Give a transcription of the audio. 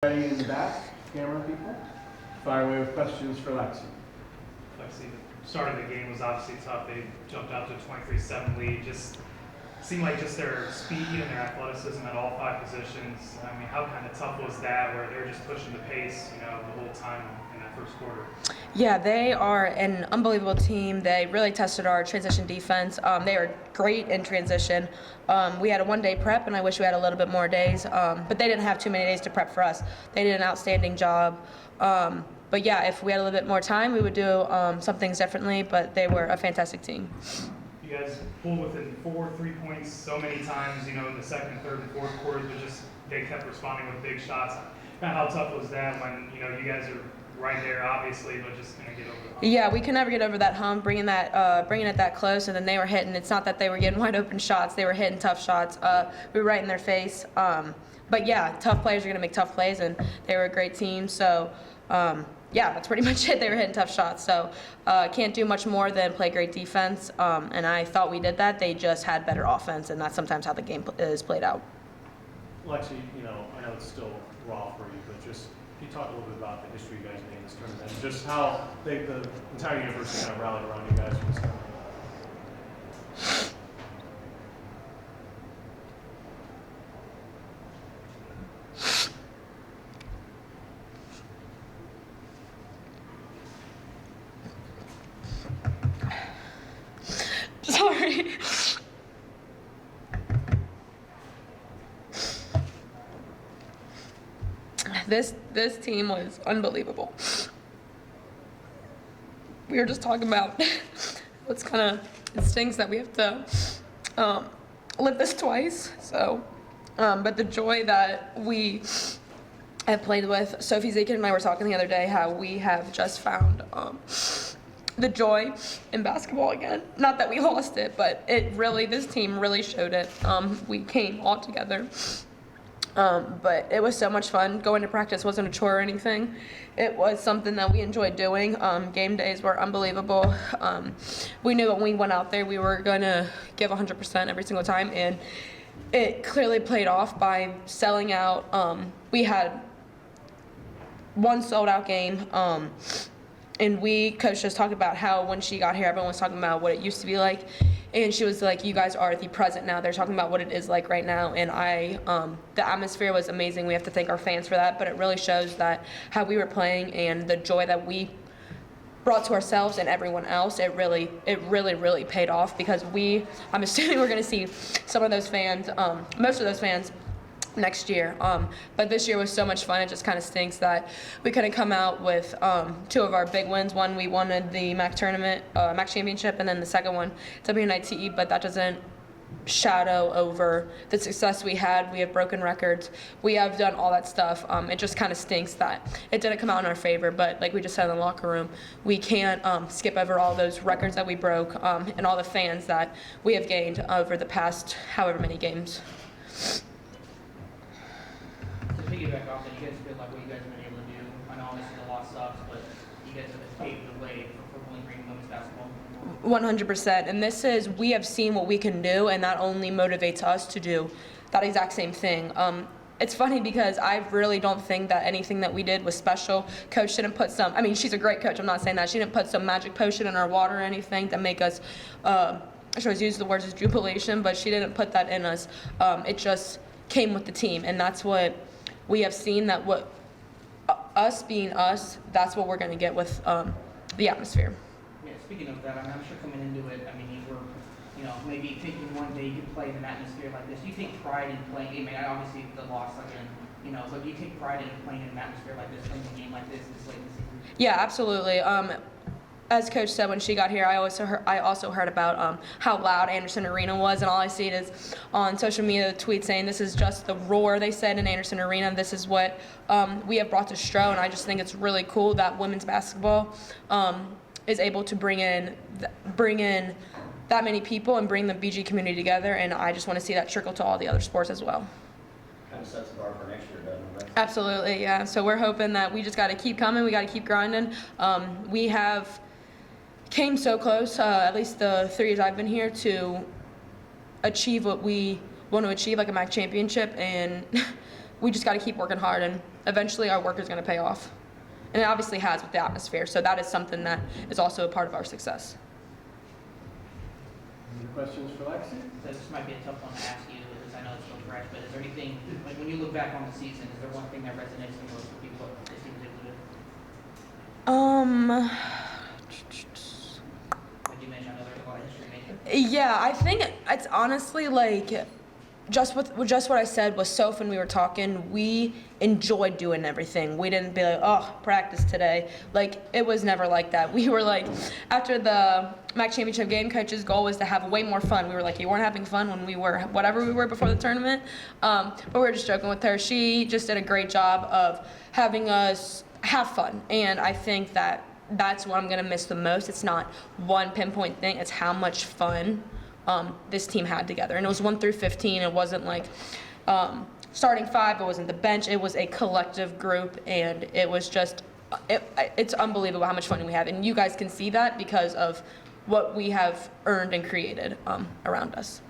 Ready in the back, camera people. Fire away with questions for Lexi. Lexi, the start of the game was obviously tough. They jumped out to a 23-7 lead. Just seemed like just their speed and their athleticism at all five positions. I mean, how kind of tough was that where they were just pushing the pace, the whole time in that first quarter? Yeah, they are an unbelievable team. They really tested our transition defense. They are great in transition. We had a one-day prep, and I wish we had a little bit more days, but they didn't have too many days to prep for us. They did an outstanding job. But yeah, if we had a little bit more time, we would do some things differently, but they were a fantastic team. You guys pulled within 3 points so many times, in the second, third, and fourth quarters, but just they kept responding with big shots. How tough was that when, you guys are right there, obviously, but just kind of get over the hump? Yeah, we can never get over that hump, bringing it that close, and then they were hitting. It's not that they were getting wide open shots; they were hitting tough shots. We were right in their face. But yeah, tough players are going to make tough plays, and they were a great team. So yeah, that's pretty much it. They were hitting tough shots. So can't do much more than play great defense. And I thought we did that. They just had better offense, and that's sometimes how the game is played out. Lexi, I know it's still raw for you, but just can you talk a little bit about the history you guys made in this tournament, and just how the entire university kind of rallied around you guys for this tournament? Sorry. This team was unbelievable. We were just talking about what's it stinks that we have to live this twice. So, but the joy that we have played with, Sophie, Zeke, and I were talking the other day how we have just found the joy in basketball again. Not that we lost it, but this team really showed it. We came all together. But it was so much fun. Going to practice wasn't a chore or anything. It was something that we enjoyed doing. Game days were unbelievable. We knew when we went out there we were going to give 100% every single time, and it clearly played off by selling out. We had one sold-out game. And Coach just talked about how when she got here, everyone was talking about what it used to be like. And she was like, you guys are the present now. They're talking about what it is like right now. And the atmosphere was amazing. We have to thank our fans for that. But it really shows that how we were playing and the joy that we brought to ourselves and everyone else, it really paid off, because I'm assuming we're going to see some of those fans, most of those fans, next year. But this year was so much fun. It just kind of stinks that we couldn't come out with two of our big wins. One, we won the MAC tournament, MAC championship, and then the second one, WNITE, but that doesn't shadow over the success we had. We have broken records. We have done all that stuff. It just kind of stinks that it didn't come out in our favor, but like we just said in the locker room, we can't skip over all those records that we broke and all the fans that we have gained over the past however many games. To piggyback off that, you guys feel like what you guys have been able to do? I know obviously the loss sucks, but you guys have paved the way for Bowling Green women's basketball. 100%. And we have seen what we can do, and that only motivates us to do that exact same thing. It's funny because I really don't think that anything that we did was special. Coach didn't put she's a great coach, I'm not saying that. She didn't put some magic potion in our water or anything to make us, she always used the words as jubilation, but she didn't put that in us. It just came with the team, and that's what we have seen, that what us being us, that's what we're going to get with the atmosphere. Yeah, speaking of that, I'm sure coming into it, you were, maybe thinking one day you play in an atmosphere like this. Do you take pride in playing? Obviously the loss again, but do you take pride in playing in an atmosphere like this, playing a game like this late in the season? Yeah, absolutely. As Coach said when she got here, I also heard about how loud Anderson Arena was, and all I see is on social media tweets saying this is just the roar, they said, in Anderson Arena. This is what we have brought to Stroh, and I just think it's really cool that women's basketball is able to bring in that many people and bring the BG community together, and I just want to see that trickle to all the other sports as well. Kind of sets the bar for next year, doesn't it? Absolutely, yeah. So we're hoping that we just got to keep coming. We got to keep grinding. We have came so close, at least the 3 years I've been here, to achieve what we want to achieve, like a MAC championship, and we just got to keep working hard, and eventually our work is going to pay off. And it obviously has with the atmosphere, so that is something that is also a part of our success. Any questions for Lexi? So this might be a tough one to ask you, because I know it's still fresh, but is there anything, like when you look back on the season, is there one thing that resonates the most with people that this team was able to do? Like you mentioned, I know there's a lot of history making. Yeah, I think it's honestly like just what I said was Soph when we were talking, we enjoyed doing everything. We didn't be like, oh, practice today. Like, it was never like that. We were like, after the MAC championship game, coach's goal was to have way more fun. We were like, you weren't having fun when we were whatever we were before the tournament. But we were just joking with her. She just did a great job of having us have fun. And I think that that's what I'm going to miss the most. It's not one pinpoint thing. It's how much fun this team had together. And it was 1 through 15. It wasn't like starting 5. It wasn't the bench. It was a collective group. And it was just, it's unbelievable how much fun we have. And you guys can see that because of what we have earned and created around us.